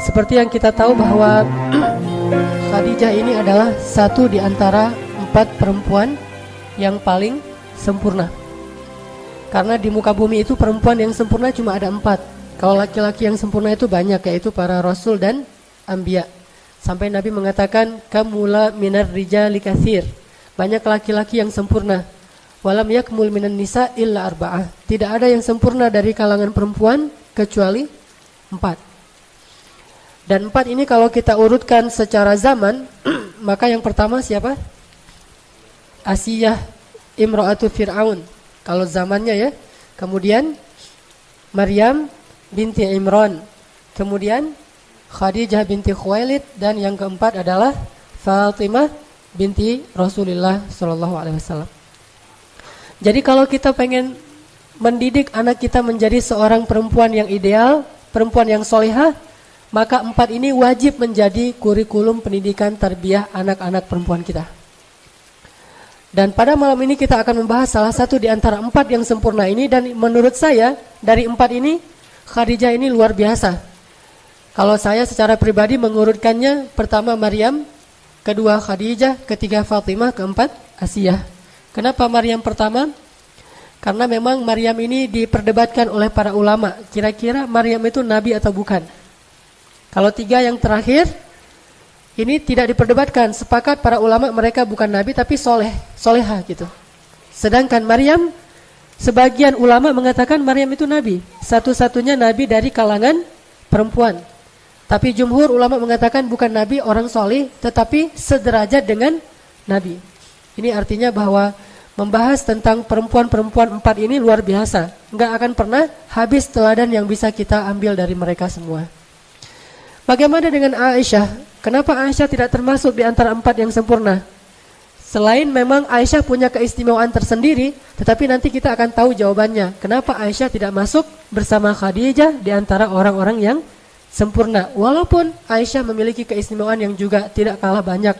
Seperti yang kita tahu bahwa Khadijah ini adalah satu di antara 4 perempuan yang paling sempurna. Karena di muka bumi itu perempuan yang sempurna cuma ada 4. Kalau laki-laki yang sempurna itu banyak, yaitu para rasul dan anbiya. Sampai Nabi mengatakan kamula minar rijali katsir. Banyak laki-laki yang sempurna. Walam yakmul minan nisa illa arba'ah. Tidak ada yang sempurna dari kalangan perempuan kecuali 4. Dan 4 ini kalau kita urutkan secara zaman, maka yang pertama siapa? Asiyah imra'atu Fir'aun. Kalau zamannya ya. Kemudian Maryam binti Imran. Kemudian Khadijah binti Khuwailid. Dan yang keempat adalah Fatimah binti Rasulullah SAW. Jadi kalau kita pengen mendidik anak kita menjadi seorang perempuan yang ideal, perempuan yang solehah, maka 4 ini wajib menjadi kurikulum pendidikan tarbiyah anak-anak perempuan kita. Dan pada malam ini kita akan membahas salah satu di antara 4 yang sempurna ini. Dan menurut saya dari 4 ini Khadijah ini luar biasa. Kalau saya secara pribadi mengurutkannya, pertama Maryam, kedua Khadijah, ketiga Fatimah, keempat Asiyah. Kenapa Maryam pertama? Karena memang Maryam ini diperdebatkan oleh para ulama. Kira-kira Maryam itu nabi atau bukan? Kalau 3 yang terakhir ini tidak diperdebatkan. Sepakat para ulama mereka bukan nabi tapi solehah gitu. Sedangkan Maryam, sebagian ulama mengatakan Maryam itu nabi, satu-satunya nabi dari kalangan perempuan. Tapi jumhur ulama mengatakan bukan nabi, orang soleh, tetapi sederajat dengan nabi. Ini artinya bahwa membahas tentang perempuan-perempuan 4 ini luar biasa. Enggak akan pernah habis teladan yang bisa kita ambil dari mereka semua. Bagaimana dengan Aisyah? Kenapa Aisyah tidak termasuk di antara 4 yang sempurna? Selain memang Aisyah punya keistimewaan tersendiri, tetapi nanti kita akan tahu jawabannya. Kenapa Aisyah tidak masuk bersama Khadijah di antara orang-orang yang sempurna? Walaupun Aisyah memiliki keistimewaan yang juga tidak kalah banyak.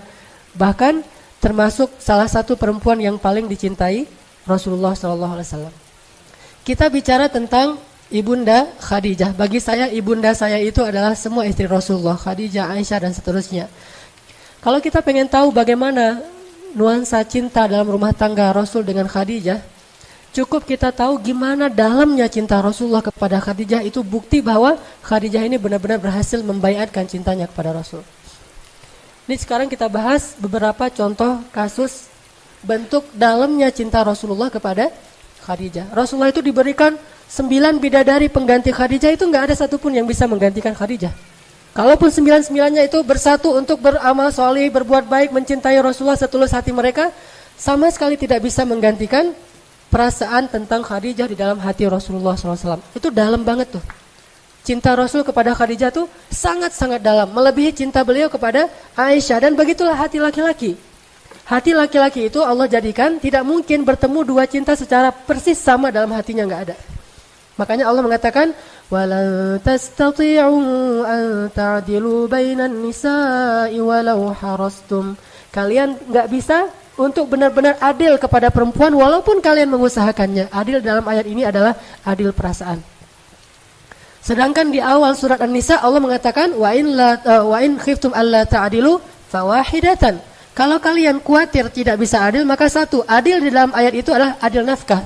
Bahkan termasuk salah satu perempuan yang paling dicintai Rasulullah SAW. Kita bicara tentang Ibunda Khadijah. Bagi saya ibunda saya itu adalah semua istri Rasulullah, Khadijah, Aisyah dan seterusnya. Kalau kita pengen tahu bagaimana nuansa cinta dalam rumah tangga Rasul dengan Khadijah, cukup kita tahu gimana dalamnya cinta Rasulullah kepada Khadijah. Itu bukti bahwa Khadijah ini benar-benar berhasil membaiatkan cintanya kepada Rasul. Ini sekarang kita bahas beberapa contoh kasus bentuk dalamnya cinta Rasulullah kepada Khadijah. Rasulullah itu diberikan 9 bidadari pengganti Khadijah, itu enggak ada satupun yang bisa menggantikan Khadijah. Kalaupun 9-9-nya itu bersatu untuk beramal soleh, berbuat baik, mencintai Rasulullah setulus hati mereka, sama sekali tidak bisa menggantikan perasaan tentang Khadijah di dalam hati Rasulullah SAW. Itu dalam banget tuh. Cinta Rasul kepada Khadijah tuh sangat-sangat dalam, melebihi cinta beliau kepada Aisyah. Dan begitulah hati laki-laki. Hati laki-laki itu Allah jadikan tidak mungkin bertemu 2 cinta secara persis sama dalam hatinya, enggak ada. Makanya Allah mengatakan walan tastati'u an ta'dilu bainan nisa'i walau harastum. Kalian enggak bisa untuk benar-benar adil kepada perempuan walaupun kalian mengusahakannya. Adil dalam ayat ini adalah adil perasaan. Sedangkan di awal surat An-Nisa Allah mengatakan wa in khiftum alla ta'dilu fawahidatan. Kalau kalian khawatir tidak bisa adil, maka satu, adil di dalam ayat itu adalah adil nafkah.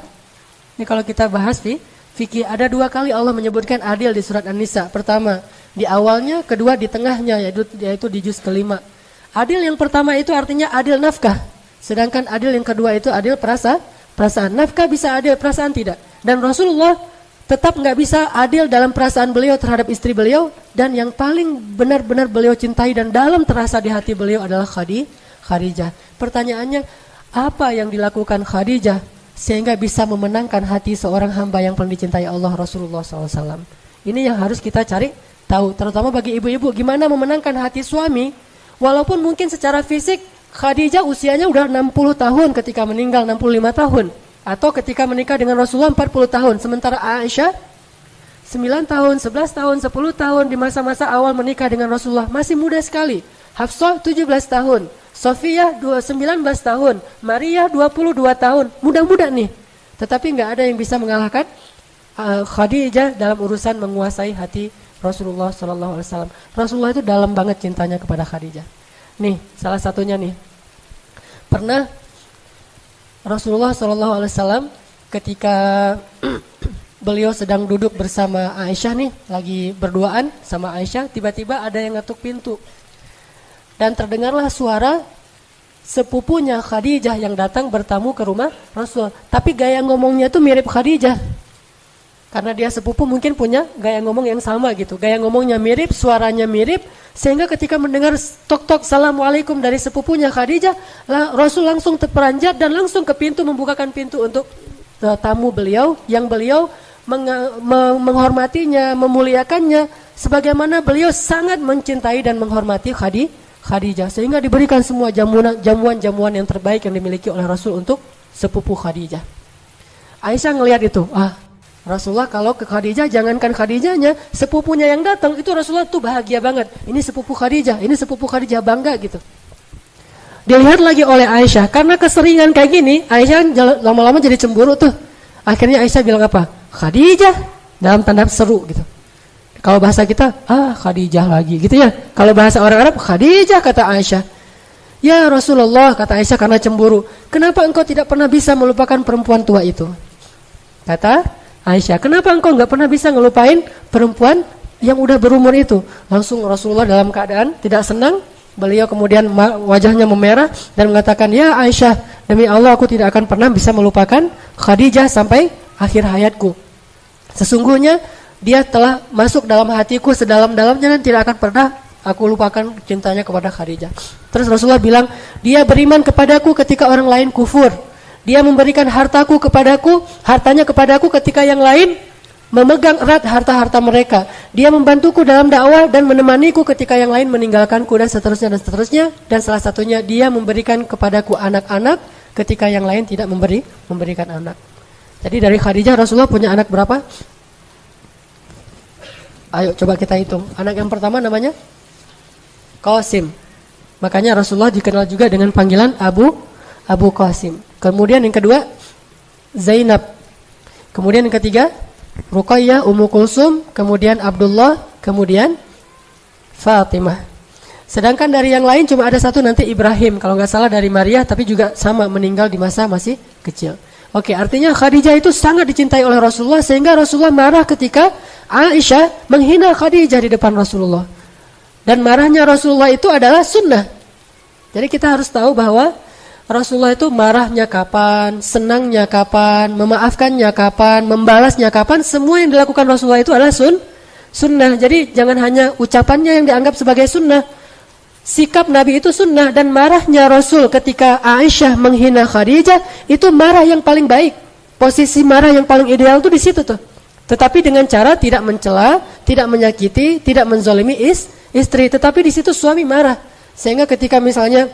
Ini kalau kita bahas fikih, ada 2 kali Allah menyebutkan adil di surat An-Nisa. Pertama di awalnya, kedua di tengahnya, yaitu di juz kelima. Adil yang pertama itu artinya adil nafkah. Sedangkan adil yang kedua itu adil perasaan. Nafkah bisa adil, perasaan tidak. Dan Rasulullah tetap nggak bisa adil dalam perasaan beliau terhadap istri beliau. Dan yang paling benar-benar beliau cintai dan dalam terasa di hati beliau adalah Khadijah. Pertanyaannya, apa yang dilakukan Khadijah sehingga bisa memenangkan hati seorang hamba yang paling dicintai Allah, Rasulullah SAW? Ini yang harus kita cari tahu, terutama bagi ibu-ibu, gimana memenangkan hati suami. Walaupun mungkin secara fisik Khadijah usianya udah 60 tahun ketika meninggal, 65 tahun. Atau ketika menikah dengan Rasulullah 40 tahun. Sementara Aisyah 9 tahun, 11 tahun, 10 tahun di masa-masa awal menikah dengan Rasulullah. Masih muda sekali. Hafsah 17 tahun. Sofiyah 19 tahun, Maria 22 tahun, muda-muda nih. Tetapi enggak ada yang bisa mengalahkan Khadijah dalam urusan menguasai hati Rasulullah Shallallahu Alaihi Wasallam. Rasulullah itu dalam banget cintanya kepada Khadijah. Nih, salah satunya nih. Pernah Rasulullah Shallallahu Alaihi Wasallam ketika beliau sedang duduk bersama Aisyah nih, lagi berduaan sama Aisyah, tiba-tiba ada yang ngetuk pintu. Dan terdengarlah suara sepupunya Khadijah yang datang bertamu ke rumah Rasul. Tapi gaya ngomongnya tuh mirip Khadijah. Karena dia sepupu mungkin punya gaya ngomong yang sama gitu. Gaya ngomongnya mirip, suaranya mirip. Sehingga ketika mendengar tok-tok Assalamualaikum dari sepupunya Khadijah, Rasul langsung terperanjat dan langsung ke pintu, membukakan pintu untuk tamu beliau. Yang beliau menghormatinya, memuliakannya. Sebagaimana beliau sangat mencintai dan menghormati Khadijah, sehingga diberikan semua jamuan-jamuan yang terbaik yang dimiliki oleh Rasul untuk sepupu Khadijah. Aisyah ngelihat itu, Rasulullah kalau ke Khadijah, jangankan Khadijahnya, sepupunya yang datang itu Rasulullah tuh bahagia banget. Ini sepupu Khadijah bangga gitu. Dilihat lagi oleh Aisyah, karena keseringan kayak gini, Aisyah lama-lama jadi cemburu tuh. Akhirnya Aisyah bilang apa? Khadijah, dalam tanda seru gitu. Kalau bahasa kita, Khadijah lagi gitu ya. Kalau bahasa orang Arab, Khadijah kata Aisyah. Ya Rasulullah, kata Aisyah karena cemburu, kenapa engkau tidak pernah bisa melupakan perempuan tua itu? Kata Aisyah, kenapa engkau nggak pernah bisa ngelupain perempuan yang udah berumur itu? Langsung Rasulullah dalam keadaan tidak senang. Beliau kemudian wajahnya memerah dan mengatakan, ya Aisyah, demi Allah aku tidak akan pernah bisa melupakan Khadijah sampai akhir hayatku. Sesungguhnya dia telah masuk dalam hatiku sedalam-dalamnya dan tidak akan pernah aku lupakan cintanya kepada Khadijah. Terus Rasulullah bilang, dia beriman kepadaku ketika orang lain kufur. Dia memberikan hartanya kepadaku ketika yang lain memegang erat harta-harta mereka. Dia membantuku dalam dakwah dan menemaniku ketika yang lain meninggalkanku dan seterusnya. Dan salah satunya dia memberikan kepadaku anak-anak ketika yang lain tidak memberikan anak. Jadi dari Khadijah Rasulullah punya anak berapa? Ayo coba kita hitung. Anak yang pertama namanya Qasim. Makanya Rasulullah dikenal juga dengan panggilan Abu Qasim. Kemudian yang kedua Zainab. Kemudian yang ketiga Ruqayyah, Ummu Kulsum, kemudian Abdullah, kemudian Fatimah. Sedangkan dari yang lain cuma ada satu nanti Ibrahim, kalau nggak salah dari Maria, tapi juga sama meninggal di masa masih kecil. Oke, artinya Khadijah itu sangat dicintai oleh Rasulullah sehingga Rasulullah marah ketika Aisyah menghina Khadijah di depan Rasulullah. Dan marahnya Rasulullah itu adalah sunnah. Jadi kita harus tahu bahwa Rasulullah itu marahnya kapan, senangnya kapan, memaafkannya kapan, membalasnya kapan, semua yang dilakukan Rasulullah itu adalah sunnah. Jadi jangan hanya ucapannya yang dianggap sebagai sunnah. Sikap Nabi itu sunnah, dan marahnya Rasul ketika Aisyah menghina Khadijah itu marah yang paling baik. Posisi marah yang paling ideal itu di situ tuh. Tetapi dengan cara tidak mencela, tidak menyakiti, tidak menzalimi istri, tetapi di situ suami marah. Sehingga ketika misalnya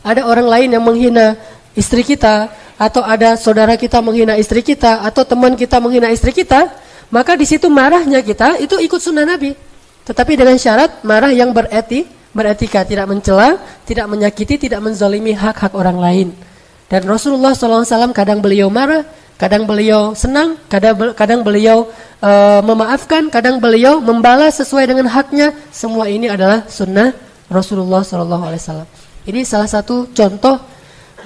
ada orang lain yang menghina istri kita, atau ada saudara kita menghina istri kita, atau teman kita menghina istri kita, maka di situ marahnya kita itu ikut sunnah Nabi. Tetapi dengan syarat marah yang beretika, tidak mencela, tidak menyakiti, tidak menzalimi hak-hak orang lain. Dan Rasulullah SAW kadang beliau marah, kadang beliau senang, kadang beliau memaafkan, kadang beliau membalas sesuai dengan haknya. Semua ini adalah sunnah Rasulullah SAW. Ini salah satu contoh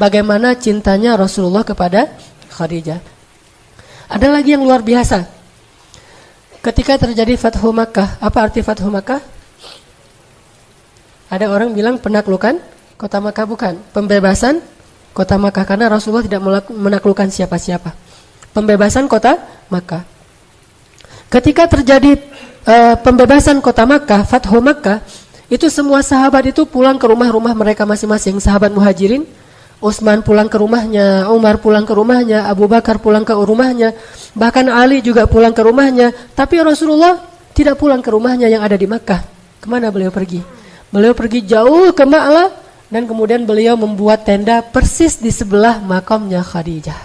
bagaimana cintanya Rasulullah kepada Khadijah. Ada lagi yang luar biasa. Ketika terjadi Fathu Makkah, apa arti Fathu Makkah? Ada orang bilang penaklukan kota Makkah, bukan. Pembebasan kota Makkah, karena Rasulullah tidak menaklukkan siapa-siapa. Pembebasan kota Makkah. Ketika terjadi pembebasan kota Makkah, Fathu Makkah, itu semua sahabat itu pulang ke rumah-rumah mereka masing-masing. Sahabat Muhajirin, Utsman pulang ke rumahnya, Umar pulang ke rumahnya, Abu Bakar pulang ke rumahnya, bahkan Ali juga pulang ke rumahnya. Tapi Rasulullah tidak pulang ke rumahnya yang ada di Makkah. Kemana beliau pergi? Beliau pergi jauh ke Ma'la, dan kemudian beliau membuat tenda persis di sebelah makamnya Khadijah.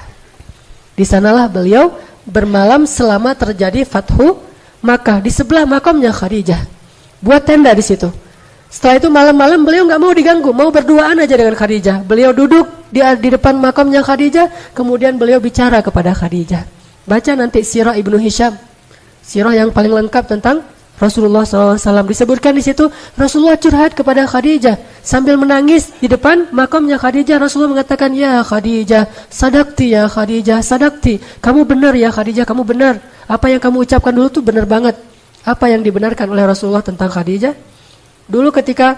Di sanalah beliau bermalam selama terjadi Fathu Makkah, di sebelah makamnya Khadijah. Buat tenda di situ. Setelah itu malam-malam beliau nggak mau diganggu, mau berduaan aja dengan Khadijah. Beliau duduk di depan makamnya Khadijah, kemudian beliau bicara kepada Khadijah. Baca nanti Sirah Ibnu Hisham, sirah yang paling lengkap tentang Rasulullah SAW. Disebutkan di situ Rasulullah curhat kepada Khadijah sambil menangis di depan makamnya Khadijah. Rasulullah mengatakan, ya Khadijah, sadaqti ya Khadijah, sadaqti. Kamu benar ya Khadijah, kamu benar. Apa yang kamu ucapkan dulu tuh benar banget. Apa yang dibenarkan oleh Rasulullah tentang Khadijah? Dulu ketika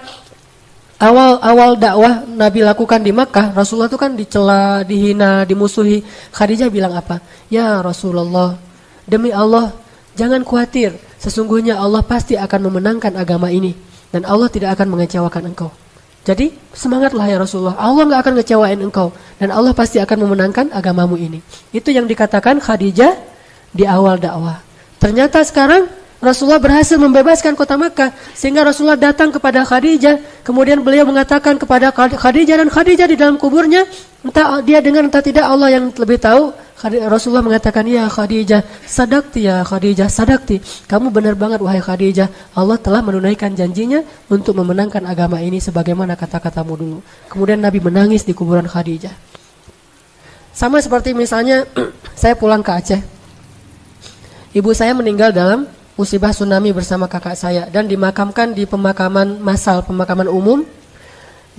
awal dakwah Nabi lakukan di Makkah, Rasulullah itu kan dicela, dihina, dimusuhi. Khadijah bilang apa? Ya Rasulullah, demi Allah, jangan khawatir. Sesungguhnya Allah pasti akan memenangkan agama ini. Dan Allah tidak akan mengecewakan engkau. Jadi semangatlah ya Rasulullah. Allah gak akan ngecewain engkau. Dan Allah pasti akan memenangkan agamamu ini. Itu yang dikatakan Khadijah di awal dakwah. Ternyata sekarang Rasulullah berhasil membebaskan kota Makkah. Sehingga Rasulullah datang kepada Khadijah. Kemudian beliau mengatakan kepada Khadijah. Dan Khadijah di dalam kuburnya, entah dia dengar entah tidak, Allah yang lebih tahu. Rasulullah mengatakan, ya Khadijah, sadaqti ya Khadijah, sadaqti. Kamu benar banget wahai Khadijah. Allah telah menunaikan janjinya untuk memenangkan agama ini sebagaimana kata-katamu dulu. Kemudian Nabi menangis di kuburan Khadijah. Sama seperti misalnya saya pulang ke Aceh. Ibu saya meninggal dalam musibah tsunami bersama kakak saya dan dimakamkan di pemakaman massal, pemakaman umum.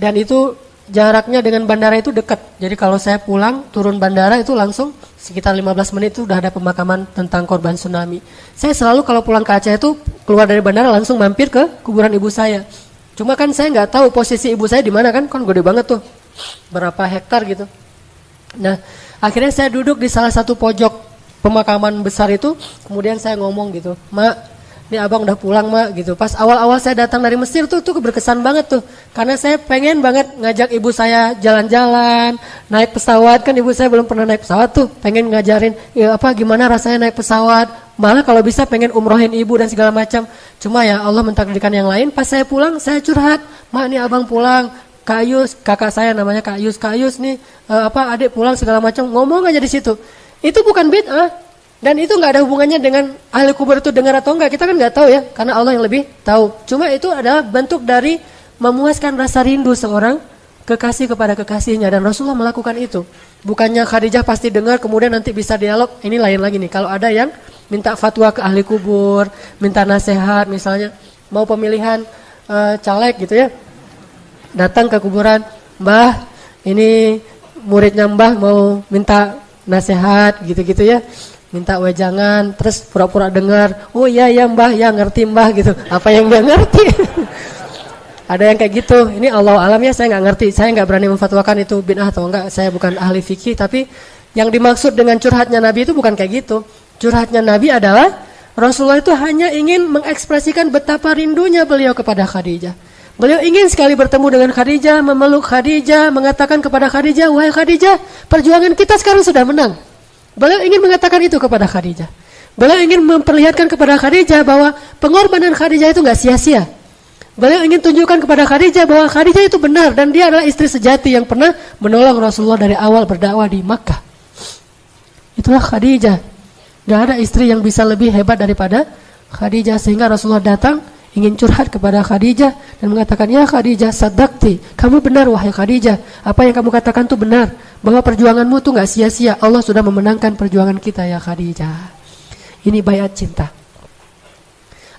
Dan itu jaraknya dengan bandara itu dekat. Jadi kalau saya pulang turun bandara itu langsung sekitar 15 menit itu udah ada pemakaman tentang korban tsunami. Saya selalu kalau pulang ke Aceh itu keluar dari bandara langsung mampir ke kuburan ibu saya. Cuma kan saya nggak tahu posisi ibu saya di mana kan gede banget tuh, berapa hektar gitu. Nah akhirnya saya duduk di salah satu pojok pemakaman besar itu, kemudian saya ngomong gitu, Mak, ini abang udah pulang Mak gitu. Pas awal-awal saya datang dari Mesir tuh berkesan banget tuh. Karena saya pengen banget ngajak ibu saya jalan-jalan, naik pesawat. Kan ibu saya belum pernah naik pesawat tuh. Pengen ngajarin ya gimana rasanya naik pesawat. Malah kalau bisa pengen umrohin ibu dan segala macam. Cuma ya Allah mentakdirkan yang lain. Pas saya pulang saya curhat, Mak ini abang pulang. Kak Yus, kakak saya namanya Kak Yus nih adik pulang segala macam. Ngomong aja di situ. Itu bukan bid'ah. Dan itu nggak ada hubungannya dengan ahli kubur itu dengar atau enggak, kita kan nggak tahu ya, karena Allah yang lebih tahu. Cuma itu adalah bentuk dari memuaskan rasa rindu seorang kekasih kepada kekasihnya, dan Rasulullah melakukan itu. Bukannya Khadijah pasti dengar kemudian nanti bisa dialog. Ini lain lagi nih, kalau ada yang minta fatwa ke ahli kubur, minta nasihat misalnya, mau pemilihan caleg gitu ya, datang ke kuburan, Mbah, ini muridnya Mbah mau minta nasihat gitu-gitu ya. Minta wejangan, terus pura-pura dengar, oh iya ya Mbah, ya ngerti Mbah gitu. Apa yang dia ngerti? Ada yang kayak gitu. Ini Allah alam ya, saya nggak ngerti, saya nggak berani memfatwakan itu bid'ah atau enggak. Saya bukan ahli fikih, tapi yang dimaksud dengan curhatnya Nabi itu bukan kayak gitu. Curhatnya Nabi adalah Rasulullah itu hanya ingin mengekspresikan betapa rindunya beliau kepada Khadijah. Beliau ingin sekali bertemu dengan Khadijah, memeluk Khadijah, mengatakan kepada Khadijah, wahai Khadijah, perjuangan kita sekarang sudah menang. Beliau ingin mengatakan itu kepada Khadijah. Beliau ingin memperlihatkan kepada Khadijah bahwa pengorbanan Khadijah itu gak sia-sia. Beliau ingin tunjukkan kepada Khadijah bahwa Khadijah itu benar dan dia adalah istri sejati yang pernah menolong Rasulullah dari awal berdakwah di Makkah. Itulah Khadijah. Gak ada istri yang bisa lebih hebat daripada Khadijah, sehingga Rasulullah datang ingin curhat kepada Khadijah dan mengatakan, ya Khadijah, sadaqti, kamu benar wahai Khadijah, apa yang kamu katakan itu benar, bahwa perjuanganmu tuh gak sia-sia, Allah sudah memenangkan perjuangan kita ya Khadijah. Ini bayat cinta.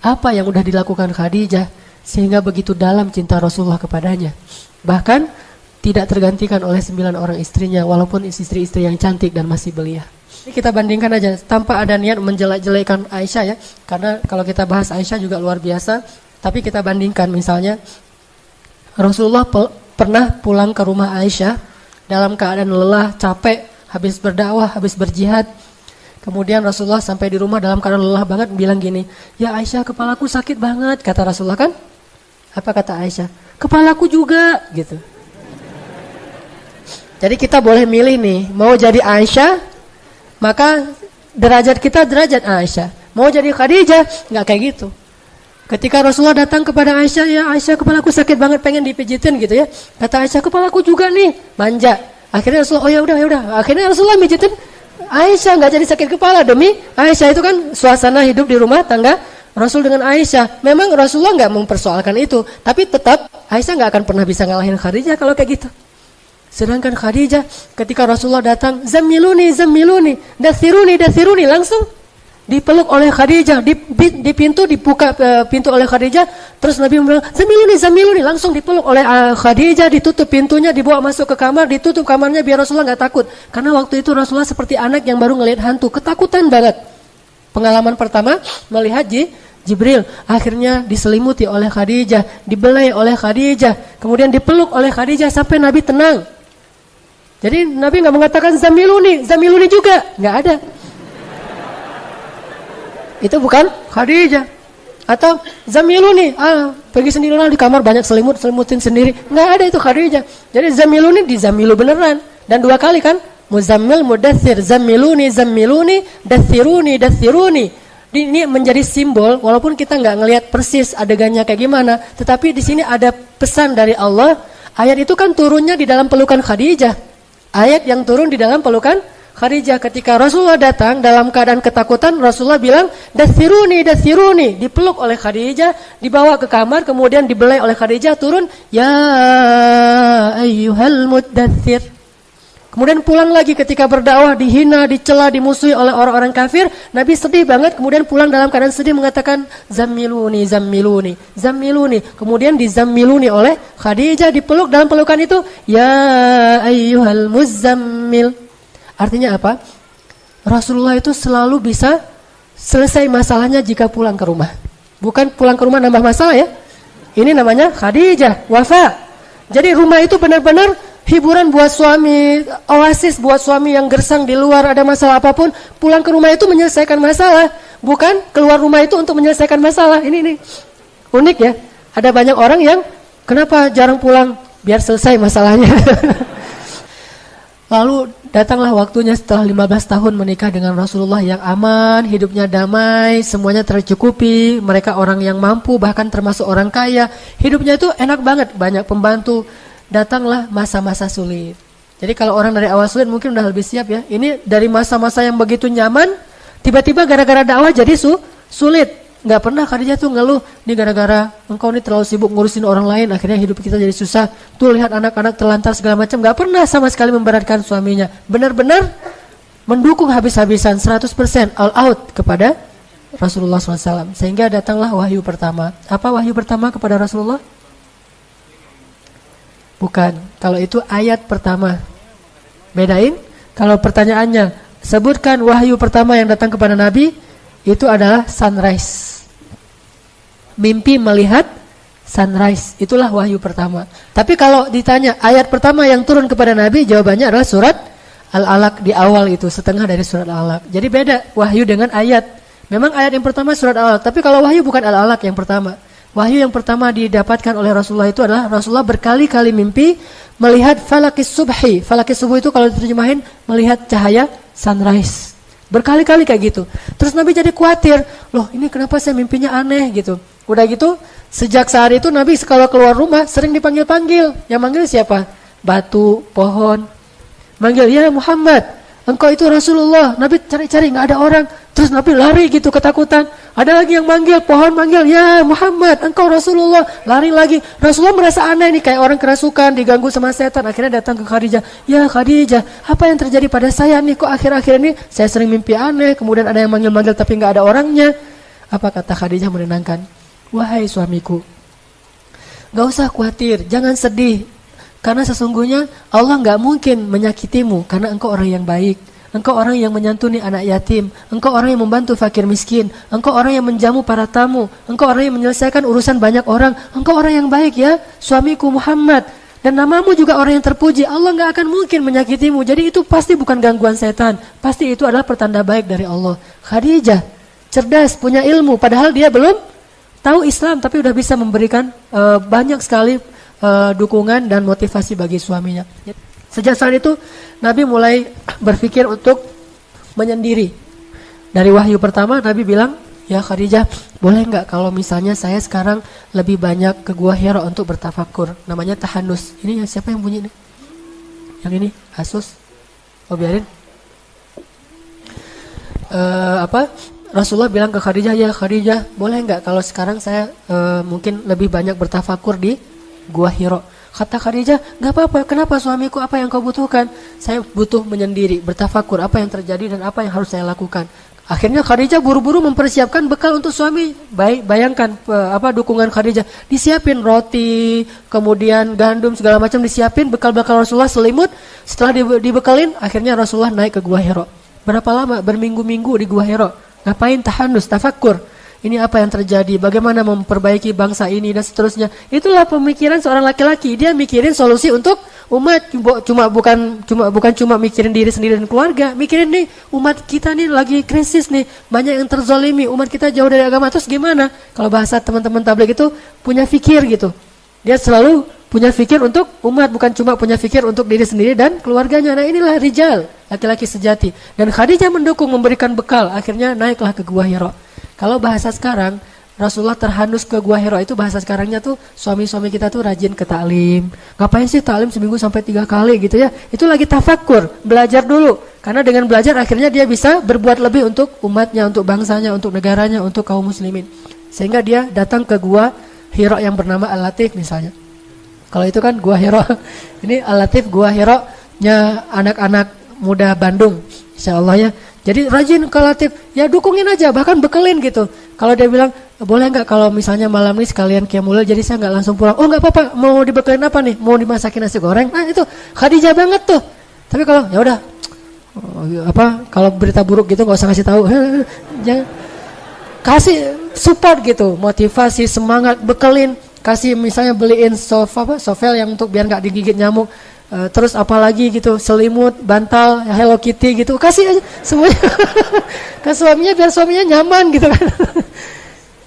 Apa yang udah dilakukan Khadijah sehingga begitu dalam cinta Rasulullah kepadanya, bahkan tidak tergantikan oleh 9 orang istrinya, walaupun istri-istri yang cantik dan masih belia. Ini kita bandingkan aja tanpa ada niat menjelek-jelekan Aisyah ya, karena kalau kita bahas Aisyah juga luar biasa. Tapi kita bandingkan misalnya Rasulullah pernah pulang ke rumah Aisyah dalam keadaan lelah, capek, habis berdakwah, habis berjihad. Kemudian Rasulullah sampai di rumah dalam keadaan lelah banget, bilang gini, ya Aisyah, kepalaku sakit banget, kata Rasulullah kan? Apa kata Aisyah? Kepalaku juga gitu. Jadi kita boleh milih nih, mau jadi Aisyah, maka derajat kita derajat Aisyah. Mau jadi Khadijah, nggak kayak gitu. Ketika Rasulullah datang kepada Aisyah, ya Aisyah, kepalaku sakit banget, pengen dipijitin gitu ya. Kata Aisyah, kepalaku juga nih, manja. Akhirnya Rasulullah, oh ya udah. Akhirnya Rasulullah mijitin Aisyah, nggak jadi sakit kepala demi Aisyah. Itu kan suasana hidup di rumah tangga Rasul dengan Aisyah. Memang Rasulullah nggak mempersoalkan itu, tapi tetap Aisyah nggak akan pernah bisa ngalahin Khadijah kalau kayak gitu. Sedangkan Khadijah ketika Rasulullah datang, zammiluni, dathiruni, langsung dipeluk oleh Khadijah, di pintu dibuka pintu oleh Khadijah, terus Nabi bilang, "Zamiluni," langsung dipeluk oleh Khadijah, ditutup pintunya, dibawa masuk ke kamar, ditutup kamarnya biar Rasulullah nggak takut. Karena waktu itu Rasulullah seperti anak yang baru ngelihat hantu, ketakutan banget. Pengalaman pertama melihat Jibril, akhirnya diselimuti oleh Khadijah, dibelai oleh Khadijah, kemudian dipeluk oleh Khadijah sampai Nabi tenang. Jadi Nabi nggak mengatakan Zamiluni juga, nggak ada. Itu bukan Khadijah. Atau Zamiluni, pergi sendirilah di kamar banyak selimutin sendiri. Nggak ada itu Khadijah. Jadi Zamiluni dizamilu beneran. Dan 2 kali kan, Muzammil, Mudaththir, Zamiluni, Daththiruni. Ini menjadi simbol, walaupun kita nggak ngelihat persis adegannya kayak gimana, tetapi di sini ada pesan dari Allah. Ayat itu kan turunnya di dalam pelukan Khadijah. Ayat yang turun di dalam pelukan Khadijah. Ketika Rasulullah datang dalam keadaan ketakutan, Rasulullah bilang, Daththiruni, dipeluk oleh Khadijah, dibawa ke kamar, kemudian dibelai oleh Khadijah, turun, ya ayyuhal muddaththir. Kemudian pulang lagi ketika berdakwah, dihina, dicela, dimusuhi oleh orang-orang kafir, Nabi sedih banget, kemudian pulang dalam keadaan sedih mengatakan, Zammiluni. Kemudian dizammiluni oleh Khadijah, dipeluk dalam pelukan itu, ya ayyuhal muzammil. Artinya apa? Rasulullah itu selalu bisa selesai masalahnya jika pulang ke rumah. Bukan pulang ke rumah nambah masalah ya. Ini namanya Khadijah, wafa. Jadi rumah itu benar-benar hiburan buat suami, oasis buat suami yang gersang di luar, ada masalah apapun, pulang ke rumah itu menyelesaikan masalah. Bukan keluar rumah itu untuk menyelesaikan masalah. Ini unik ya. Ada banyak orang yang kenapa jarang pulang? Biar selesai masalahnya. Lalu datanglah waktunya setelah 15 tahun menikah dengan Rasulullah yang aman, hidupnya damai, semuanya tercukupi, mereka orang yang mampu, bahkan termasuk orang kaya. Hidupnya itu enak banget, banyak pembantu. Datanglah masa-masa sulit. Jadi kalau orang dari awal sulit mungkin udah lebih siap ya. Ini dari masa-masa yang begitu nyaman, tiba-tiba gara-gara dakwah jadi sulit. Nggak pernah Khadijah tuh ngeluh, ini gara-gara engkau ini terlalu sibuk ngurusin orang lain, akhirnya hidup kita jadi susah. Tuh lihat anak-anak terlantar segala macam, nggak pernah sama sekali memberatkan suaminya. Benar-benar mendukung habis-habisan 100% all out kepada Rasulullah SAW. Sehingga datanglah wahyu pertama. Apa wahyu pertama kepada Rasulullah? Bukan, kalau itu ayat pertama. Bedain, kalau pertanyaannya, sebutkan wahyu pertama yang datang kepada Nabi, itu adalah sunrise. Mimpi melihat sunrise, itulah wahyu pertama. Tapi kalau ditanya ayat pertama yang turun kepada Nabi, jawabannya adalah surat Al-Alaq di awal itu, setengah dari surat Al-Alaq. Jadi beda wahyu dengan ayat. Memang ayat yang pertama surat Al-Alaq, tapi kalau wahyu bukan Al-Alaq yang pertama. Wahyu yang pertama didapatkan oleh Rasulullah itu adalah Rasulullah berkali-kali mimpi melihat falakis subhi. Falakis subuh itu kalau diterjemahin melihat cahaya sunrise. Berkali-kali kayak gitu. Terus Nabi jadi khawatir, loh ini kenapa saya mimpinya aneh gitu. Udah gitu, sejak saat itu Nabi kalau keluar rumah sering dipanggil-panggil. Yang manggil siapa? Batu, pohon. Manggil, ya Muhammad, engkau itu Rasulullah. Nabi cari-cari nggak ada orang. Terus Nabi lari gitu ketakutan. Ada lagi yang manggil, pohon manggil, ya Muhammad, engkau Rasulullah. Lari lagi. Rasulullah merasa aneh nih, kayak orang kerasukan, diganggu sama setan. Akhirnya datang ke Khadijah. Ya Khadijah, apa yang terjadi pada saya nih? Kok akhir-akhir ini saya sering mimpi aneh. Kemudian ada yang manggil-manggil tapi nggak ada orangnya. Apa kata Khadijah menenangkan? Wahai suamiku, gak usah khawatir, jangan sedih. Karena sesungguhnya Allah gak mungkin menyakitimu. Karena engkau orang yang baik. Engkau orang yang menyantuni anak yatim. Engkau orang yang membantu fakir miskin. Engkau orang yang menjamu para tamu. Engkau orang yang menyelesaikan urusan banyak orang. Engkau orang yang baik ya, suamiku Muhammad. Dan namamu juga orang yang terpuji. Allah gak akan mungkin menyakitimu. Jadi itu pasti bukan gangguan setan. Pasti itu adalah pertanda baik dari Allah. Khadijah cerdas, punya ilmu. Padahal dia belum tahu Islam, tapi udah bisa memberikan banyak sekali dukungan dan motivasi bagi suaminya. Sejak saat itu Nabi mulai berpikir untuk menyendiri. Dari wahyu pertama Nabi bilang, ya Khadijah, boleh nggak kalau misalnya saya sekarang lebih banyak ke Gua Hira untuk bertafakur. Namanya tahanus. Ini siapa yang bunyi nih? Yang ini Asus. Oh biarin. Rasulullah bilang ke Khadijah, ya Khadijah, boleh nggak kalau sekarang saya mungkin lebih banyak bertafakur di Gua Hira. Kata Khadijah, nggak apa-apa. Kenapa suamiku? Apa yang kau butuhkan? Saya butuh menyendiri, bertafakur apa yang terjadi dan apa yang harus saya lakukan. Akhirnya Khadijah buru-buru mempersiapkan bekal untuk suami. Bayangkan dukungan Khadijah. Disiapin roti, kemudian gandum segala macam disiapin, bekal-bekal Rasulullah, selimut. Setelah dibekalin, akhirnya Rasulullah naik ke Gua Hira. Berapa lama? Berminggu-minggu di Gua Hira. Ngapain? Tahanus, tafakkur. Ini apa yang terjadi? Bagaimana memperbaiki bangsa ini dan seterusnya. Itulah pemikiran seorang laki-laki. Dia mikirin solusi untuk umat, bukan cuma mikirin diri sendiri dan keluarga. Mikirin nih umat kita nih lagi krisis nih, banyak yang terzolimi, umat kita jauh dari agama. Terus gimana? Kalau bahasa teman-teman tabligh itu punya fikir gitu. Dia selalu punya fikir untuk umat, bukan cuma punya fikir untuk diri sendiri dan keluarganya. Nah inilah rijal, laki-laki sejati. Dan Khadijah mendukung, memberikan bekal. Akhirnya naiklah ke Gua Hira. Kalau bahasa sekarang, Rasulullah terhanus ke Gua Hira, itu bahasa sekarangnya tuh suami-suami kita tuh rajin ke taklim. Ngapain sih taklim seminggu sampai 3 kali gitu ya? Itu lagi tafakur, belajar dulu. Karena dengan belajar akhirnya dia bisa berbuat lebih untuk umatnya, untuk bangsanya, untuk negaranya, untuk kaum muslimin. Sehingga dia datang ke Gua Hira yang bernama Al-Latif misalnya. Kalau itu kan Gua Hira. Ini Al-Latif Gua Hira-nya anak-anak muda Bandung. Insyaallah ya. Jadi rajin ke Latif, ya dukungin aja, bahkan bekelin gitu. Kalau dia bilang, boleh nggak kalau misalnya malam ini sekalian qiyamul lail, jadi saya nggak langsung pulang. Oh nggak apa-apa, mau dibekelin apa nih? Mau dimasakin nasi goreng? Nah itu Khadijah banget tuh. Tapi kalau ya udah, kalau berita buruk gitu nggak usah kasih tahu. Jangan kasih support gitu, motivasi, semangat, bekelin. Kasih misalnya beliin sovel yang untuk biar nggak digigit nyamuk. Terus apalagi gitu, selimut, bantal, Hello Kitty gitu, kasih aja semuanya ke suaminya biar suaminya nyaman gitu kan.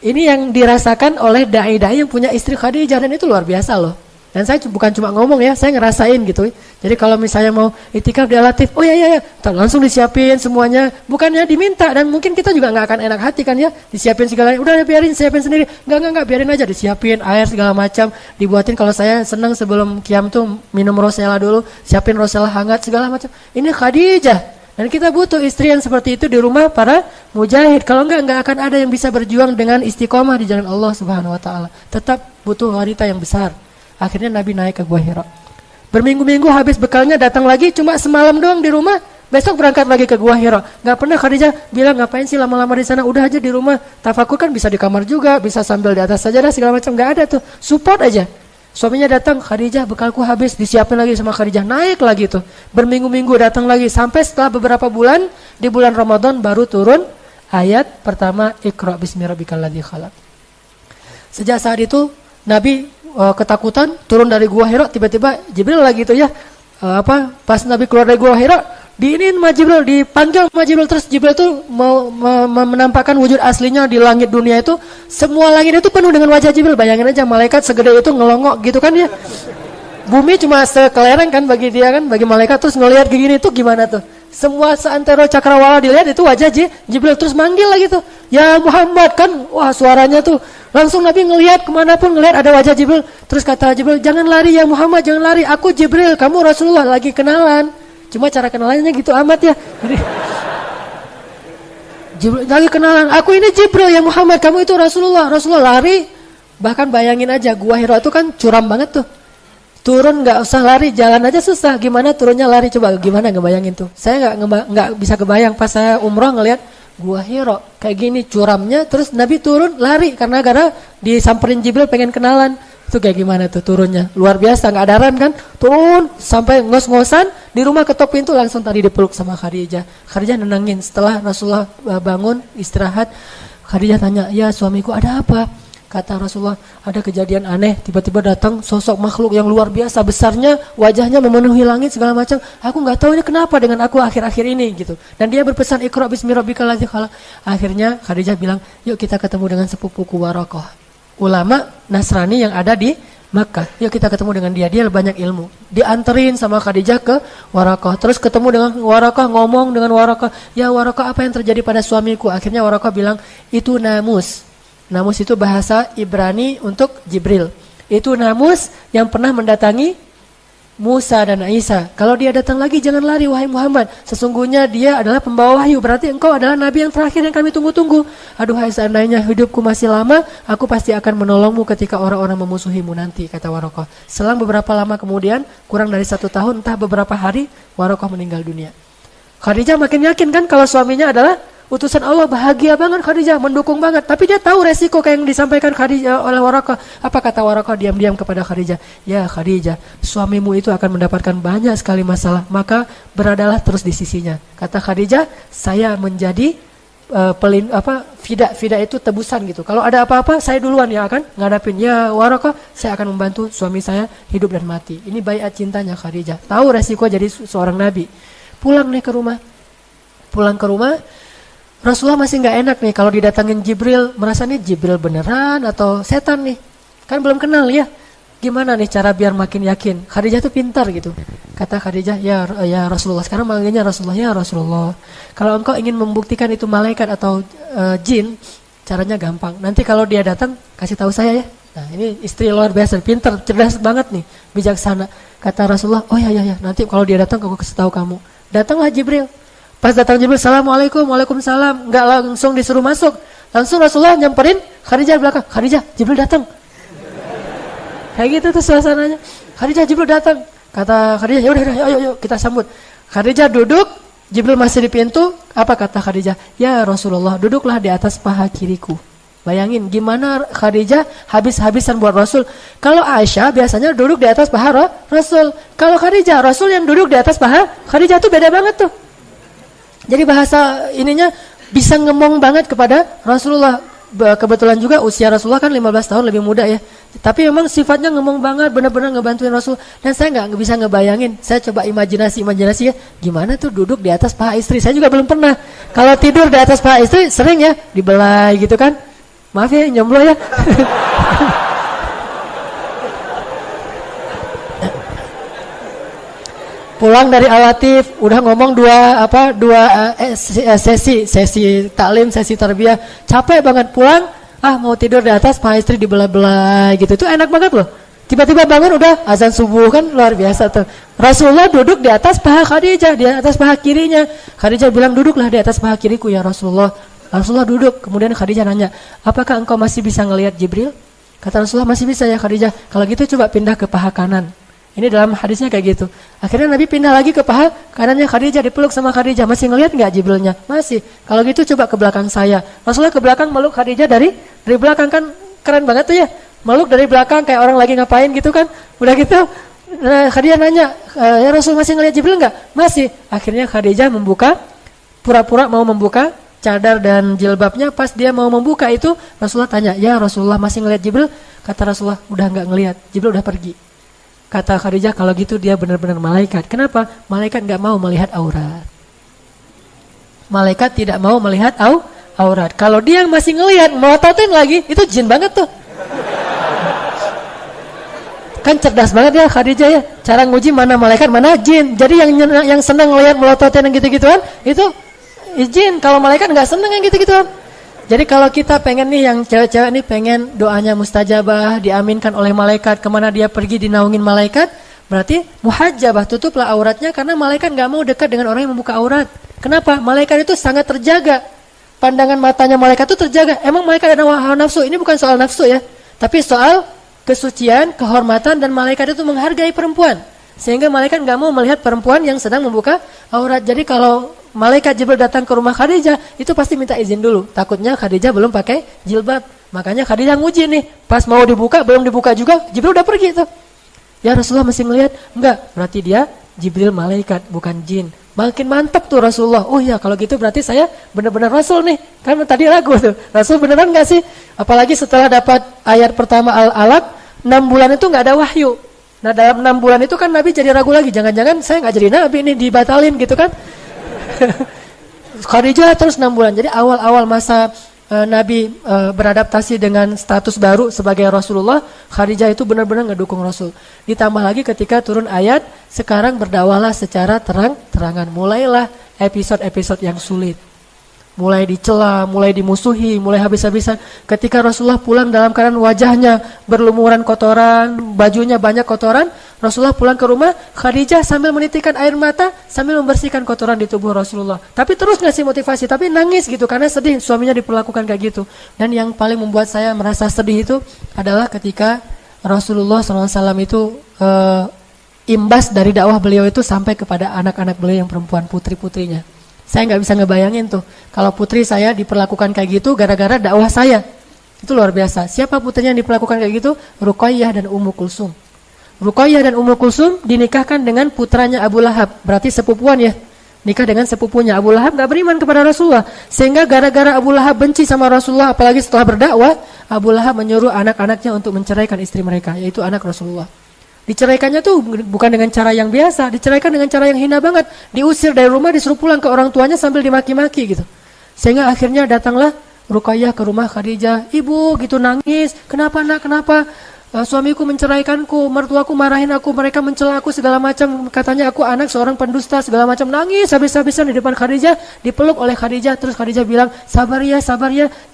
Ini yang dirasakan oleh dai-dai yang punya istri Khadijah, dan itu luar biasa loh. Dan saya bukan cuma ngomong ya, saya ngerasain gitu. Jadi kalau misalnya mau itikaf di Al-Latif, oh ya, langsung disiapin semuanya. Bukannya diminta, dan mungkin kita juga nggak akan enak hati kan ya, disiapin segalanya. Udah biarin, siapin sendiri. Nggak, biarin aja, disiapin air segala macam, dibuatin. Kalau saya senang sebelum qiyam tuh minum rosella dulu, siapin rosella hangat segala macam. Ini Khadijah. Dan kita butuh istri yang seperti itu di rumah para mujahid. Kalau nggak akan ada yang bisa berjuang dengan istiqomah di jalan Allah Subhanahu Wa Taala. Tetap butuh wanita yang besar. Akhirnya Nabi naik ke Gua Hira. Berminggu-minggu habis bekalnya datang lagi, cuma semalam doang di rumah. Besok berangkat lagi ke Gua Hira. Gak pernah Khadijah bilang ngapain sih lama-lama di sana. Udah aja di rumah. Tafakur kan bisa di kamar juga, bisa sambil di atas sajadah segala macam. Gak ada tuh. Support aja. Suaminya datang, Khadijah bekalku habis, disiapin lagi sama Khadijah. Naik lagi tuh. Berminggu-minggu datang lagi. Sampai setelah beberapa bulan, di bulan Ramadan baru turun ayat pertama, Iqra bismi rabbikal ladzi khalaq. Sejak saat itu Nabi ketakutan, turun dari Gua Hira, tiba-tiba Jibril lagi itu ya, pas Nabi keluar dari Gua Hira, diinin sama Jibril, dipanggil sama Jibril, terus Jibril tuh mau menampakkan wujud aslinya di langit dunia itu, semua langit itu penuh dengan wajah Jibril. Bayangin aja malaikat segede itu ngelongok gitu kan ya, bumi cuma sekelereng kan bagi dia kan, bagi malaikat, terus ngelihat kayak gini tuh gimana tuh, semua seantero cakrawala dilihat itu wajah Jibril, terus manggil lagi tuh, ya Muhammad kan, wah suaranya tuh langsung Nabi ngelihat kemanapun ngelihat ada wajah Jibril. Terus kata Jibril, jangan lari ya Muhammad, jangan lari, aku Jibril, kamu Rasulullah, lagi kenalan. Cuma cara kenalannya gitu amat ya. Jadi, Jibril lagi kenalan, aku ini Jibril ya Muhammad, kamu itu Rasulullah. Rasulullah lari. Bahkan bayangin aja, Gua Hira itu kan curam banget tuh. Turun nggak usah lari, jalan aja susah. Gimana turunnya lari, coba gimana ngebayangin tuh. Saya nggak bisa kebayang pas saya umroh ngelihat Gua Hira kayak gini curamnya, terus Nabi turun lari karena disamperin Jibril pengen kenalan. Itu kayak gimana tuh turunnya, luar biasa, nggak ada rem kan, turun sampai ngos-ngosan di rumah, ketok pintu langsung tadi dipeluk sama Khadijah. Khadijah nenangin. Setelah Rasulullah bangun istirahat, Khadijah tanya, ya suamiku ada apa? Kata Rasulullah, ada kejadian aneh, tiba-tiba datang sosok makhluk yang luar biasa besarnya, wajahnya memenuhi langit segala macam. Aku nggak tahu ini kenapa dengan aku akhir-akhir ini gitu. Dan dia berpesan Iqra bismi rabbikal ladzi khalaq. Akhirnya Khadijah bilang, yuk kita ketemu dengan sepupuku Waraqah, ulama Nasrani yang ada di Makkah. Yuk kita ketemu dengan dia banyak ilmu. Dianterin sama Khadijah ke Waraqah. Terus ketemu dengan Waraqah, ngomong dengan Waraqah, ya Waraqah apa yang terjadi pada suamiku? Akhirnya Waraqah bilang, itu namus. Namus itu bahasa Ibrani untuk Jibril. Itu namus yang pernah mendatangi Musa dan Isa. Kalau dia datang lagi, jangan lari wahai Muhammad. Sesungguhnya dia adalah pembawa wahyu. Berarti engkau adalah nabi yang terakhir yang kami tunggu-tunggu. Aduhai seandainya hidupku masih lama, aku pasti akan menolongmu ketika orang-orang memusuhimu nanti, kata Waraqah. Selang beberapa lama kemudian, kurang dari 1 tahun, entah beberapa hari, Waraqah meninggal dunia. Khadijah makin yakin kan kalau suaminya adalah utusan Allah, bahagia banget Khadijah, mendukung banget. Tapi dia tahu resiko kayak yang disampaikan Khadijah oleh Waraqah. Apa kata Waraqah diam-diam kepada Khadijah? Ya Khadijah, suamimu itu akan mendapatkan banyak sekali masalah, maka beradalah terus di sisinya. Kata Khadijah, saya menjadi fida itu tebusan gitu. Kalau ada apa-apa saya duluan yang akan ngadapin. Ya Waraqah, saya akan membantu suami saya hidup dan mati. Ini baiat cintanya Khadijah. Tahu resiko jadi seorang nabi. Pulang nih ke rumah. Pulang ke rumah, Rasulullah masih nggak enak nih kalau didatangin Jibril, merasa nih Jibril beneran atau setan nih. Kan belum kenal ya. Gimana nih cara biar makin yakin? Khadijah tuh pintar gitu. Kata Khadijah, ya Rasulullah. Sekarang manggilnya Rasulullah, ya Rasulullah. Kalau engkau ingin membuktikan itu malaikat atau jin, caranya gampang. Nanti kalau dia datang, kasih tahu saya ya. Nah ini istri luar biasa, pintar, cerdas banget nih, bijaksana. Kata Rasulullah, oh ya, nanti kalau dia datang aku kasih tahu kamu. Datanglah Jibril. Pas datang Jibril, Assalamualaikum, waalaikumsalam. Nggak langsung disuruh masuk. Langsung Rasulullah nyamperin Khadijah di belakang. Khadijah, Jibril datang. Kayak gitu tuh suasananya. Khadijah, Jibril datang. Kata Khadijah, yaudah, ayo kita sambut. Khadijah duduk, Jibril masih di pintu. Apa kata Khadijah? Ya Rasulullah, duduklah di atas paha kiriku. Bayangin gimana Khadijah habis-habisan buat Rasul. Kalau Aisyah biasanya duduk di atas paha Rasul. Kalau Khadijah, Rasul yang duduk di atas paha Khadijah tuh beda banget tuh. Jadi bahasa ininya bisa ngemong banget kepada Rasulullah. Kebetulan juga usia Rasulullah kan 15 tahun lebih muda ya. Tapi memang sifatnya ngemong banget, benar-benar ngebantuin Rasul. Dan saya nggak bisa ngebayangin. Saya coba imajinasi ya. Gimana tuh duduk di atas paha istri. Saya juga belum pernah. Kalau tidur di atas paha istri sering ya dibelai gitu kan. Maaf ya jomblo ya. Pulang dari Al-Latif, udah ngomong dua sesi taklim, sesi tarbiyah, capek banget pulang, mau tidur di atas paha istri dibelah-belah gitu, itu enak banget loh. Tiba-tiba bangun udah azan subuh kan luar biasa tuh. Rasulullah duduk di atas paha Khadijah, di atas paha kirinya. Khadijah bilang duduklah di atas paha kiriku ya Rasulullah. Rasulullah duduk, kemudian Khadijah nanya, apakah engkau masih bisa ngelihat Jibril? Kata Rasulullah masih bisa ya Khadijah. Kalau gitu coba pindah ke paha kanan. Ini dalam hadisnya kayak gitu. Akhirnya Nabi pindah lagi ke paha kanannya Khadijah, dipeluk sama Khadijah. Masih ngelihat nggak Jibrilnya? Masih. Kalau gitu coba ke belakang saya. Rasulullah ke belakang meluk Khadijah dari belakang, kan keren banget tuh ya. Meluk dari belakang kayak orang lagi ngapain gitu kan. Udah gitu Khadijah nanya, ya Rasul masih ngelihat Jibril nggak? Masih. Akhirnya Khadijah pura-pura mau membuka cadar dan jilbabnya. Pas dia mau membuka itu Rasulullah tanya, ya Rasulullah masih ngelihat Jibril? Kata Rasulullah, udah nggak ngelihat, Jibril udah pergi. Kata Khadijah, kalau gitu dia benar-benar malaikat. Kenapa? Malaikat nggak mau melihat aurat. Malaikat tidak mau melihat aurat. Kalau dia masih ngelihat, melototin lagi, itu jin banget tuh. Kan cerdas banget ya Khadijah ya. Cara nguji mana malaikat, mana jin. Jadi yang senang ngelihat melototin yang gitu-gituan, itu jin. Kalau malaikat nggak senang yang gitu-gituan. Jadi kalau kita pengen nih, yang cewek-cewek nih pengen doanya mustajabah, diaminkan oleh malaikat, kemana dia pergi dinaungin malaikat, berarti muhajjabah, tutuplah auratnya, karena malaikat nggak mau dekat dengan orang yang membuka aurat. Kenapa? Malaikat itu sangat terjaga. Pandangan matanya malaikat itu terjaga. Emang malaikat ada hawa nafsu? Ini bukan soal nafsu ya, tapi soal kesucian, kehormatan, dan malaikat itu menghargai perempuan. Sehingga malaikat nggak mau melihat perempuan yang sedang membuka aurat. Jadi kalau malaikat Jibril datang ke rumah Khadijah, itu pasti minta izin dulu. Takutnya Khadijah belum pakai jilbab. Makanya Khadijah nguji nih. Pas mau dibuka, belum dibuka juga, Jibril udah pergi tuh. Ya Rasulullah masih ngelihat? Enggak, berarti dia Jibril malaikat, bukan jin. Makin mantap tuh Rasulullah. Oh ya, kalau gitu berarti saya benar-benar Rasul nih. Kan tadi ragu tuh. Rasul beneran nggak sih? Apalagi setelah dapat ayat pertama Al-Alaq, 6 bulan itu nggak ada wahyu. Nah dalam 6 bulan itu kan Nabi jadi ragu lagi. Jangan-jangan saya nggak jadi Nabi nih, dibatalin gitu kan. Khadijah terus 6 bulan. Jadi awal-awal masa Nabi beradaptasi dengan status baru sebagai Rasulullah, Khadijah itu benar-benar ngedukung Rasul. Ditambah lagi ketika turun ayat, sekarang berdakwahlah secara terang-terangan. Mulailah episode-episode yang sulit. Mulai dicela, mulai dimusuhi, mulai habis-habisan. Ketika Rasulullah pulang dalam keadaan wajahnya berlumuran kotoran, bajunya banyak kotoran, Rasulullah pulang ke rumah, Khadijah sambil menitikkan air mata, sambil membersihkan kotoran di tubuh Rasulullah. Tapi terus ngasih motivasi, tapi nangis gitu, karena sedih suaminya diperlakukan kayak gitu. Dan yang paling membuat saya merasa sedih itu adalah ketika Rasulullah SAW itu imbas dari dakwah beliau itu sampai kepada anak-anak beliau yang perempuan, putri-putrinya. Saya nggak bisa ngebayangin tuh kalau putri saya diperlakukan kayak gitu gara-gara dakwah saya. Itu luar biasa. Siapa putrinya yang diperlakukan kayak gitu? Ruqayyah dan Ummu Kulsum. Ruqayyah dan Ummu Kulsum dinikahkan dengan putranya Abu Lahab. Berarti sepupuan ya. Nikah dengan sepupunya. Abu Lahab nggak beriman kepada Rasulullah. Sehingga gara-gara Abu Lahab benci sama Rasulullah, apalagi setelah berdakwah, Abu Lahab menyuruh anak-anaknya untuk menceraikan istri mereka, yaitu anak Rasulullah. Diceraikannya tuh bukan dengan cara yang biasa, diceraikan dengan cara yang hina banget. Diusir dari rumah, disuruh pulang ke orang tuanya sambil dimaki-maki gitu. Sehingga akhirnya datanglah Ruqayyah ke rumah Khadijah. Ibu gitu nangis, kenapa nak, kenapa? Suamiku menceraikanku, mertuaku marahin aku, mereka mencela aku segala macam, katanya aku anak seorang pendusta segala macam, nangis habis-habisan di depan Khadijah, dipeluk oleh Khadijah. Terus Khadijah bilang, sabar ya,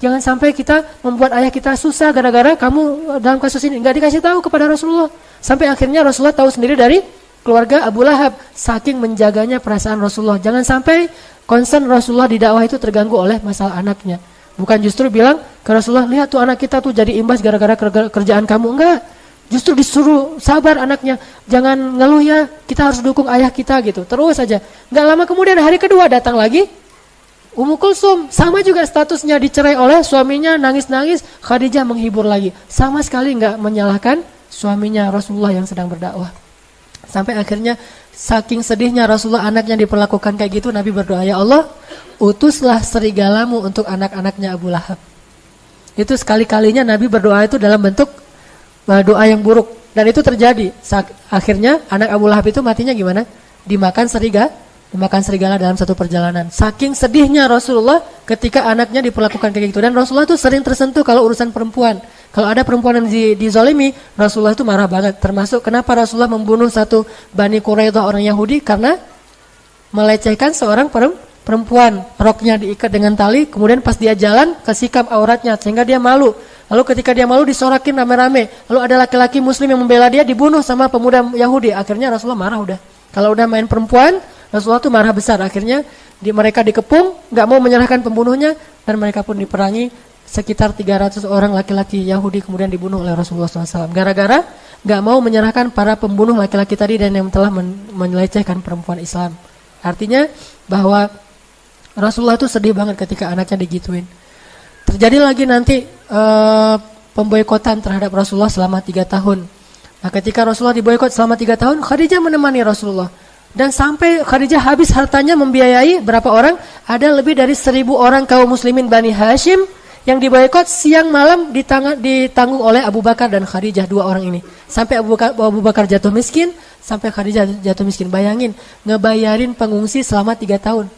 jangan sampai kita membuat ayah kita susah gara-gara kamu dalam kasus ini. Enggak dikasih tahu kepada Rasulullah. Sampai akhirnya Rasulullah tahu sendiri dari keluarga Abu Lahab, saking menjaganya perasaan Rasulullah. Jangan sampai concern Rasulullah di dakwah itu terganggu oleh masalah anaknya. Bukan justru bilang ke Rasulullah, lihat tuh anak kita tuh jadi imbas gara-gara kerjaan kamu. Enggak, justru disuruh sabar anaknya, jangan ngeluh ya, kita harus dukung ayah kita gitu. Terus aja. Enggak lama kemudian hari kedua datang lagi Ummu Kulsum, sama juga statusnya, dicerai oleh suaminya, nangis-nangis. Khadijah menghibur lagi, sama sekali enggak menyalahkan suaminya Rasulullah yang sedang berdakwah. Sampai akhirnya saking sedihnya Rasulullah anaknya diperlakukan kayak gitu, Nabi berdoa, ya Allah, utuslah serigalamu untuk anak-anaknya Abu Lahab. Itu sekali-kalinya Nabi berdoa itu dalam bentuk doa yang buruk. Dan itu terjadi. Akhirnya anak Abu Lahab itu matinya gimana? Dimakan serigala dalam satu perjalanan. Saking sedihnya Rasulullah ketika anaknya diperlakukan kayak gitu. Dan Rasulullah itu sering tersentuh kalau urusan perempuan. Kalau ada perempuan yang dizalimi, Rasulullah itu marah banget. Termasuk kenapa Rasulullah membunuh satu Bani Quraidah orang Yahudi, karena melecehkan seorang perempuan, roknya diikat dengan tali, kemudian pas dia jalan kesikap auratnya sehingga dia malu. Lalu ketika dia malu disorakin rame-rame. Lalu ada laki-laki muslim yang membela dia, dibunuh sama pemuda Yahudi. Akhirnya Rasulullah marah udah. Kalau udah main perempuan, Rasulullah tuh marah besar. Akhirnya mereka dikepung, nggak mau menyerahkan pembunuhnya, dan mereka pun diperangi. Sekitar 300 orang laki-laki Yahudi kemudian dibunuh oleh Rasulullah SAW. Gara-gara nggak mau menyerahkan para pembunuh laki-laki tadi dan yang telah melecehkan perempuan Islam. Artinya bahwa Rasulullah itu sedih banget ketika anaknya digituin. Terjadi lagi nanti pemboikotan terhadap Rasulullah selama 3 tahun. Nah, ketika Rasulullah diboikot selama 3 tahun, Khadijah menemani Rasulullah. Dan sampai Khadijah habis hartanya membiayai berapa orang? Ada lebih dari 1.000 orang kaum muslimin Bani Hashim yang diboikot, siang malam ditanggung oleh Abu Bakar dan Khadijah, 2 orang ini. Sampai Abu Bakar jatuh miskin, sampai Khadijah jatuh miskin. Bayangin, ngebayarin pengungsi selama 3 tahun.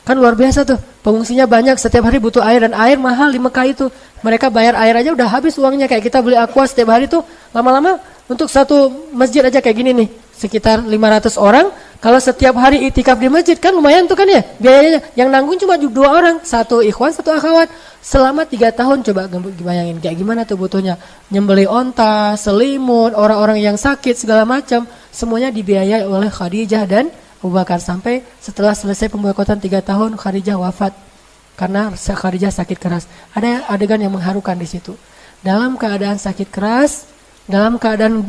Kan luar biasa tuh, pengungsinya banyak, setiap hari butuh air, dan air mahal di Mekah itu. Mereka bayar air aja udah habis uangnya, kayak kita beli aqua setiap hari tuh, lama-lama untuk satu masjid aja kayak gini nih, sekitar 500 orang. Kalau setiap hari itikaf di masjid kan lumayan tuh kan ya biayanya. Yang nanggung cuma 2 orang, 1 ikhwan, 1 akhwat. Selama 3 tahun coba bayangin kayak gimana tuh butuhnya. Nyembeli onta, selimut, orang-orang yang sakit segala macam, semuanya dibiayai oleh Khadijah dan Abu Bakar. Sampai setelah selesai pemboikotan 3 tahun, Khadijah wafat karena Khadijah sakit keras. Ada adegan yang mengharukan di situ. Dalam keadaan sakit keras, dalam keadaan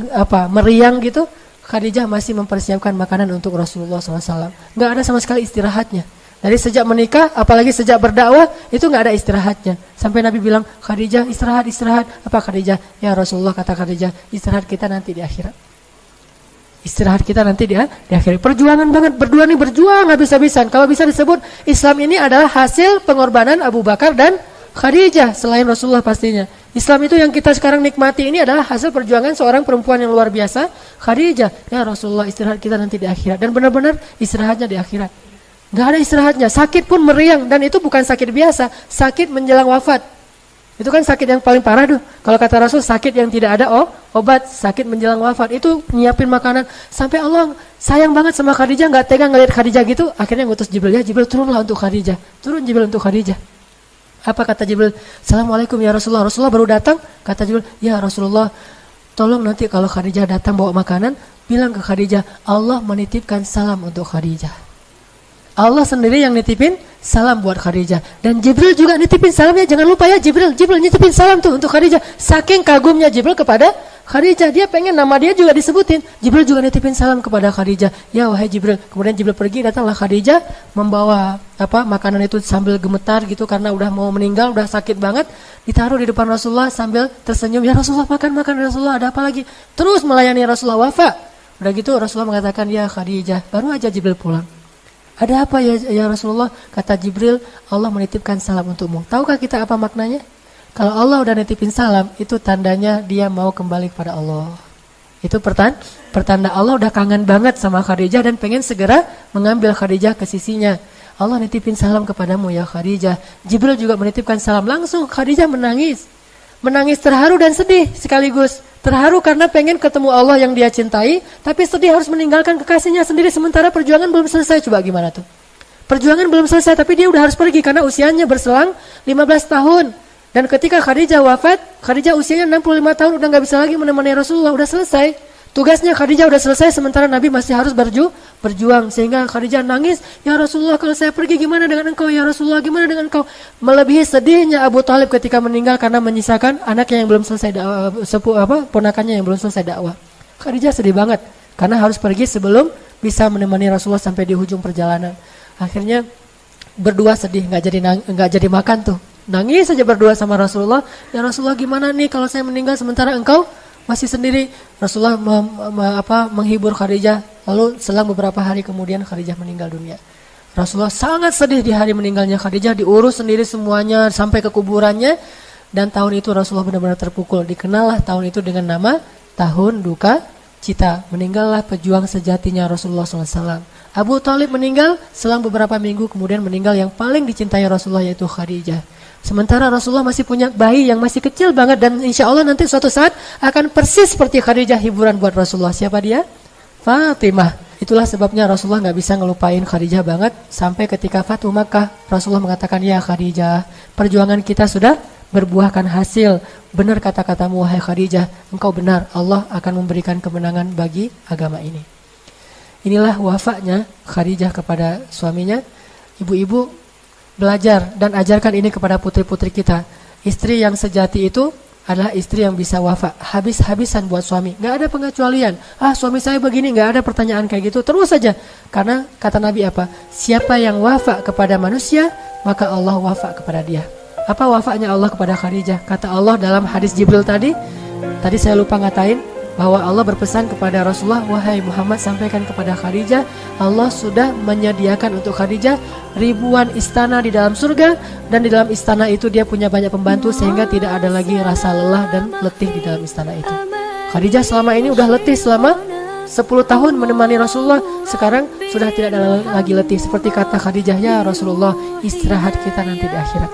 meriang gitu, Khadijah masih mempersiapkan makanan untuk Rasulullah SAW. Nggak ada sama sekali istirahatnya. Dari sejak menikah, apalagi sejak berdakwah, itu nggak ada istirahatnya. Sampai Nabi bilang, Khadijah istirahat. Apa Khadijah? Ya Rasulullah, kata Khadijah, istirahat kita nanti di akhirat. Istirahat kita nanti di akhirat. Perjuangan banget, berdua nih berjuang habis-habisan. Kalau bisa disebut, Islam ini adalah hasil pengorbanan Abu Bakar dan Khadijah, selain Rasulullah pastinya. Islam itu yang kita sekarang nikmati ini adalah hasil perjuangan seorang perempuan yang luar biasa, Khadijah. Ya Rasulullah, istirahat kita nanti di akhirat. Dan benar-benar istirahatnya di akhirat. Gak ada istirahatnya, sakit pun meriang. Dan itu bukan sakit biasa, sakit menjelang wafat. Itu kan sakit yang paling parah tuh. Kalau kata Rasul, sakit yang tidak ada obat, sakit menjelang wafat. Itu nyiapin makanan. Sampai Allah sayang banget sama Khadijah, gak tega ngeliat Khadijah gitu. Akhirnya ngutus Jibril, ya Jibril turunlah untuk Khadijah. Turun Jibril untuk Khadijah. Apa kata Jibril? Assalamualaikum ya Rasulullah. Rasulullah baru datang. Kata Jibril, ya Rasulullah, tolong nanti kalau Khadijah datang bawa makanan, bilang ke Khadijah, Allah menitipkan salam untuk Khadijah. Allah sendiri yang nitipin salam buat Khadijah. Dan Jibril juga nitipin salamnya, jangan lupa ya, Jibril nitipin salam tuh untuk Khadijah. Saking kagumnya Jibril kepada Khadijah, dia pengen nama dia juga disebutin. Jibril juga nitipin salam kepada Khadijah. Ya wahai Jibril. Kemudian Jibril pergi, datanglah Khadijah membawa makanan itu sambil gemetar gitu karena udah mau meninggal, udah sakit banget. Ditaruh di depan Rasulullah sambil tersenyum. Ya Rasulullah, makan Rasulullah, ada apa lagi? Terus melayani Rasulullah wafat. Udah gitu Rasulullah mengatakan, ya Khadijah, baru aja Jibril pulang. Ada apa ya Rasulullah? Kata Jibril, Allah menitipkan salam untukmu. Tahukah kita apa maknanya? Kalau Allah udah nitipin salam, itu tandanya dia mau kembali kepada Allah. Itu pertanda Allah udah kangen banget sama Khadijah dan pengen segera mengambil Khadijah ke sisinya. Allah nitipin salam kepadamu ya Khadijah. Jibril juga menitipkan salam, langsung Khadijah menangis. Menangis terharu dan sedih sekaligus. Terharu karena pengen ketemu Allah yang dia cintai, tapi sedih harus meninggalkan kekasihnya sendiri sementara perjuangan belum selesai. Coba gimana tuh? Perjuangan belum selesai tapi dia udah harus pergi karena usianya berselang 15 tahun. Dan ketika Khadijah wafat, Khadijah usianya 65 tahun, udah gak bisa lagi menemani Rasulullah, udah selesai. Tugasnya Khadijah udah selesai sementara Nabi masih harus berjuang. Sehingga Khadijah nangis, ya Rasulullah kalau saya pergi gimana dengan engkau? Ya Rasulullah gimana dengan engkau? Melebihi sedihnya Abu Thalib ketika meninggal karena menyisakan anaknya yang belum selesai ponakannya yang belum selesai dakwah. Khadijah sedih banget karena harus pergi sebelum bisa menemani Rasulullah sampai di ujung perjalanan. Akhirnya berdua sedih, nggak jadi makan tuh. Nangis saja berdua sama Rasulullah. Ya Rasulullah gimana nih kalau saya meninggal sementara engkau masih sendiri? Rasulullah menghibur Khadijah. Lalu selang beberapa hari kemudian Khadijah meninggal dunia. Rasulullah sangat sedih di hari meninggalnya Khadijah, diurus sendiri semuanya sampai ke kuburannya. Dan tahun itu Rasulullah benar-benar terpukul. Dikenallah tahun itu dengan nama Tahun Duka Cita. Meninggallah pejuang sejatinya Rasulullah SAW. Abu Thalib meninggal selang beberapa minggu kemudian meninggal yang paling dicintai Rasulullah yaitu Khadijah. Sementara Rasulullah masih punya bayi yang masih kecil banget dan insya Allah nanti suatu saat akan persis seperti Khadijah hiburan buat Rasulullah. Siapa dia? Fatimah. Itulah sebabnya Rasulullah gak bisa ngelupain Khadijah banget. Sampai ketika Fatuh Makkah, Rasulullah mengatakan, ya Khadijah, perjuangan kita sudah berbuahkan hasil. Benar kata-katamu wahai Khadijah, engkau benar, Allah akan memberikan kemenangan bagi agama ini. Inilah wafatnya Khadijah kepada suaminya. Ibu-ibu, belajar dan ajarkan ini kepada putri-putri kita. Istri yang sejati itu adalah istri yang bisa wafa habis-habisan buat suami. Gak ada pengecualian. Suami saya begini, gak ada pertanyaan kayak gitu. Terus saja. Karena kata Nabi apa? Siapa yang wafa kepada manusia, maka Allah wafa kepada dia. Apa wafanya Allah kepada Khadijah? Kata Allah dalam hadis Jibril tadi saya lupa ngatain, bahwa Allah berpesan kepada Rasulullah, wahai Muhammad, sampaikan kepada Khadijah, Allah sudah menyediakan untuk Khadijah ribuan istana di dalam surga, dan di dalam istana itu dia punya banyak pembantu sehingga tidak ada lagi rasa lelah dan letih di dalam istana itu. Khadijah selama ini udah letih selama 10 tahun menemani Rasulullah, sekarang sudah tidak ada lagi letih. Seperti kata Khadijah, ya Rasulullah, istirahat kita nanti di akhirat.